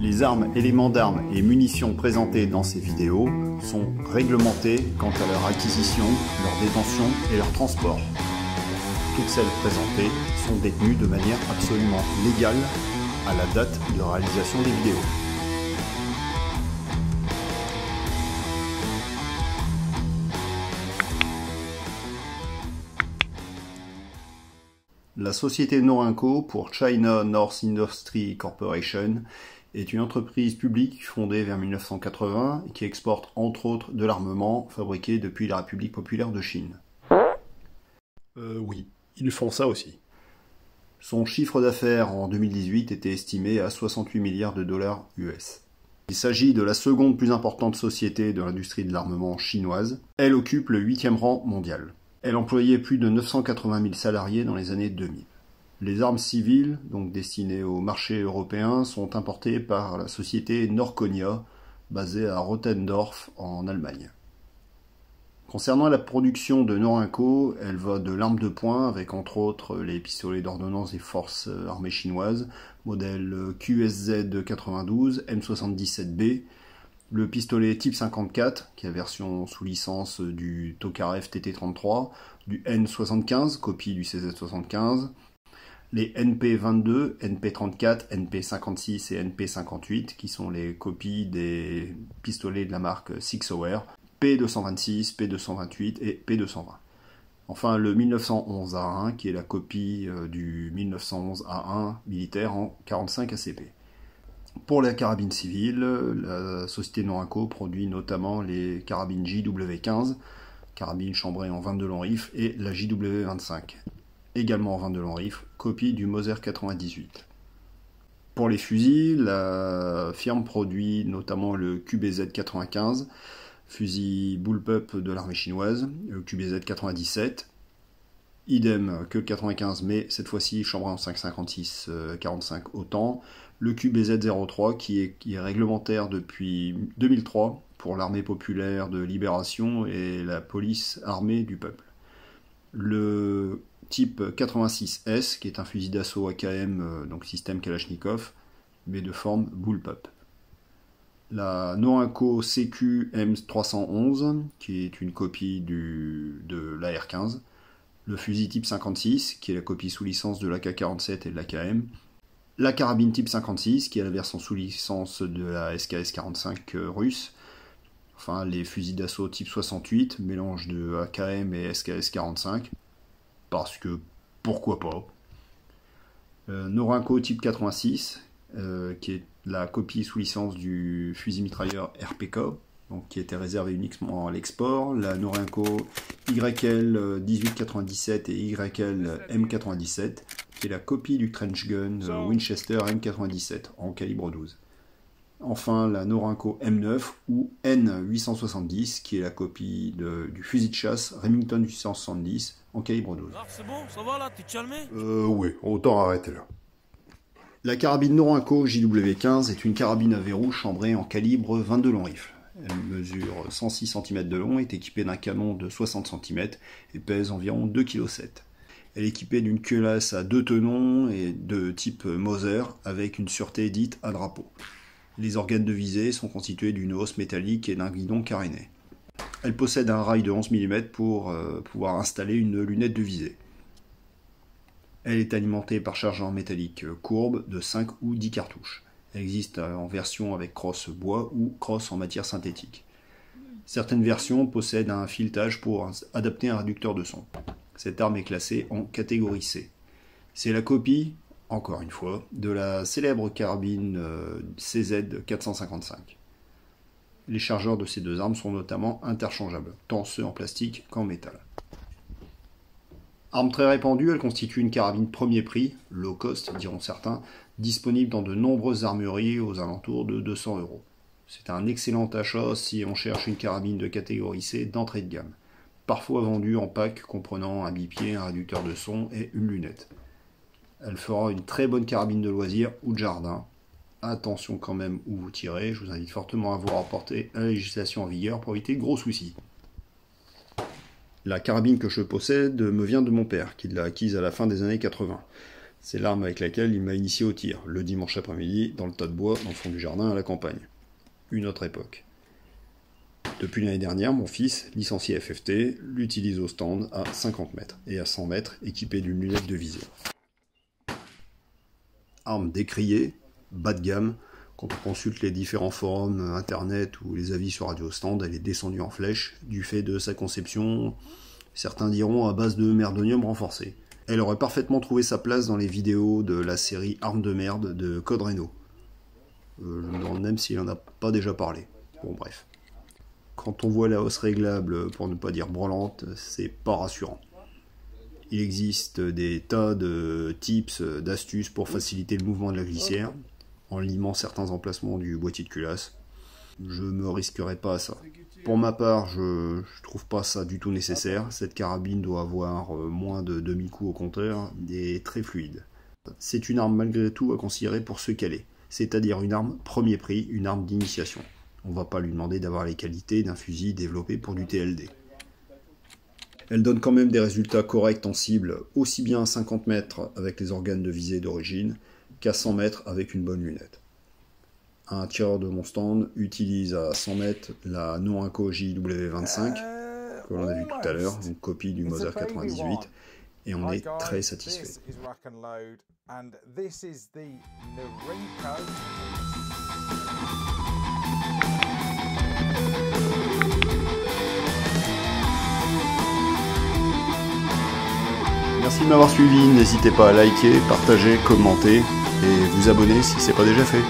Les armes, éléments d'armes et munitions présentés dans ces vidéos sont réglementés quant à leur acquisition, leur détention et leur transport. Toutes celles présentées sont détenues de manière absolument légale à la date de réalisation des vidéos. La société Norinco pour China North Industry Corporation est une entreprise publique fondée vers 1980 et qui exporte entre autres de l'armement fabriqué depuis la République populaire de Chine. Oui, ils font ça aussi. Son chiffre d'affaires en 2018 était estimé à 68 milliards de dollars US. Il s'agit de la seconde plus importante société de l'industrie de l'armement chinoise. Elle occupe le 8e rang mondial. Elle employait plus de 980 000 salariés dans les années 2000. Les armes civiles, donc destinées au marché européen, sont importées par la société Norconia, basée à Rottendorf en Allemagne. Concernant la production de Norinco, elle va de l'arme de poing, avec entre autres les pistolets d'ordonnance des forces armées chinoises, modèle QSZ-92, M77B, le pistolet Type 54, qui est la version sous licence du Tokarev TT33, du N75, copie du CZ75, les NP22, NP34, NP56 et NP58, qui sont les copies des pistolets de la marque Six Hour, P226, P228 et P220. Enfin, le 1911A1, qui est la copie du 1911A1 militaire en 45 ACP. Pour la carabine civile, la société Norinco produit notamment les carabines JW15, carabine chambrée en 22 long rifle, et la JW25, également en 22 long rifle, copie du Moser 98. Pour les fusils, la firme produit notamment le QBZ 95, fusil bullpup de l'armée chinoise, le QBZ 97, idem que le 95, mais cette fois-ci chambré en 5,56 45 autant, le QBZ 03 qui est réglementaire depuis 2003 pour l'armée populaire de libération et la police armée du peuple. Le type 86S qui est un fusil d'assaut AKM, donc système Kalachnikov, mais de forme bullpup. La Norinco CQ M311 qui est une copie de l'AR-15. Le fusil type 56 qui est la copie sous licence de l'AK-47 et de l'AKM. La carabine type 56 qui est la version sous licence de la SKS-45 russe. Enfin, les fusils d'assaut type 68, mélange de AKM et SKS-45, parce que pourquoi pas. Norinco type 86, qui est la copie sous licence du fusil mitrailleur RPK, donc qui était réservé uniquement à l'export. La Norinco YL 1897 et YL M97, qui est la copie du trench gun Winchester M97 en calibre 12. Enfin, la Norinco M9 ou N870, qui est la copie du fusil de chasse Remington 870 en calibre 12. C'est bon, ça va là, tu te calmes? Oui, autant arrêter là. La carabine Norinco JW15 est une carabine à verrou chambrée en calibre 22 long rifle. Elle mesure 106 cm de long, est équipée d'un canon de 60 cm et pèse environ 2,7 kg. Elle est équipée d'une culasse à 2 tenons et de type Moser avec une sûreté dite à drapeau. Les organes de visée sont constitués d'une hausse métallique et d'un guidon caréné. Elle possède un rail de 11 mm pour pouvoir installer une lunette de visée. Elle est alimentée par chargeur métallique courbe de 5 ou 10 cartouches. Elle existe en version avec crosse bois ou crosse en matière synthétique. Certaines versions possèdent un filetage pour adapter un réducteur de son. Cette arme est classée en catégorie C. C'est la copie, encore une fois, de la célèbre carabine CZ455. Les chargeurs de ces deux armes sont notamment interchangeables, tant ceux en plastique qu'en métal. Arme très répandue, elle constitue une carabine premier prix, low cost diront certains, disponible dans de nombreuses armureries aux alentours de 200 €. C'est un excellent achat si on cherche une carabine de catégorie C d'entrée de gamme, parfois vendue en pack comprenant un bipied, un réducteur de son et une lunette. Elle fera une très bonne carabine de loisir ou de jardin. Attention quand même où vous tirez, je vous invite fortement à vous rapporter à la législation en vigueur pour éviter de gros soucis. La carabine que je possède me vient de mon père, qui l'a acquise à la fin des années 80. C'est l'arme avec laquelle il m'a initié au tir, le dimanche après-midi, dans le tas de bois, dans le fond du jardin, à la campagne. Une autre époque. Depuis l'année dernière, mon fils, licencié FFT, l'utilise au stand à 50 mètres et à 100 mètres, équipé d'une lunette de visée. Arme décriée, bas de gamme. Quand on consulte les différents forums internet ou les avis sur Radio Stand, elle est descendue en flèche du fait de sa conception, certains diront à base de merdonium renforcé. Elle aurait parfaitement trouvé sa place dans les vidéos de la série Armes de merde de Code Reno. Je me demande même s'il en a pas déjà parlé. Bon bref. Quand on voit la hausse réglable, pour ne pas dire branlante, c'est pas rassurant. Il existe des tas de tips, d'astuces pour faciliter le mouvement de la glissière, en limant certains emplacements du boîtier de culasse. Je me risquerai pas à ça. Pour ma part, je trouve pas ça du tout nécessaire. Cette carabine doit avoir moins de demi-coup au compteur et très fluide. C'est une arme malgré tout à considérer pour ce qu'elle est, c'est-à-dire une arme premier prix, une arme d'initiation. On va pas lui demander d'avoir les qualités d'un fusil développé pour du TLD. Elle donne quand même des résultats corrects en cible, aussi bien à 50 mètres avec les organes de visée d'origine, qu'à 100 mètres avec une bonne lunette. Un tireur de mon stand utilise à 100 mètres la non-inco JW25, que l'on a vu tout à l'heure, une copie du Moser 98, et on est très satisfait. Merci de m'avoir suivi, n'hésitez pas à liker, partager, commenter et vous abonner si ce n'est pas déjà fait.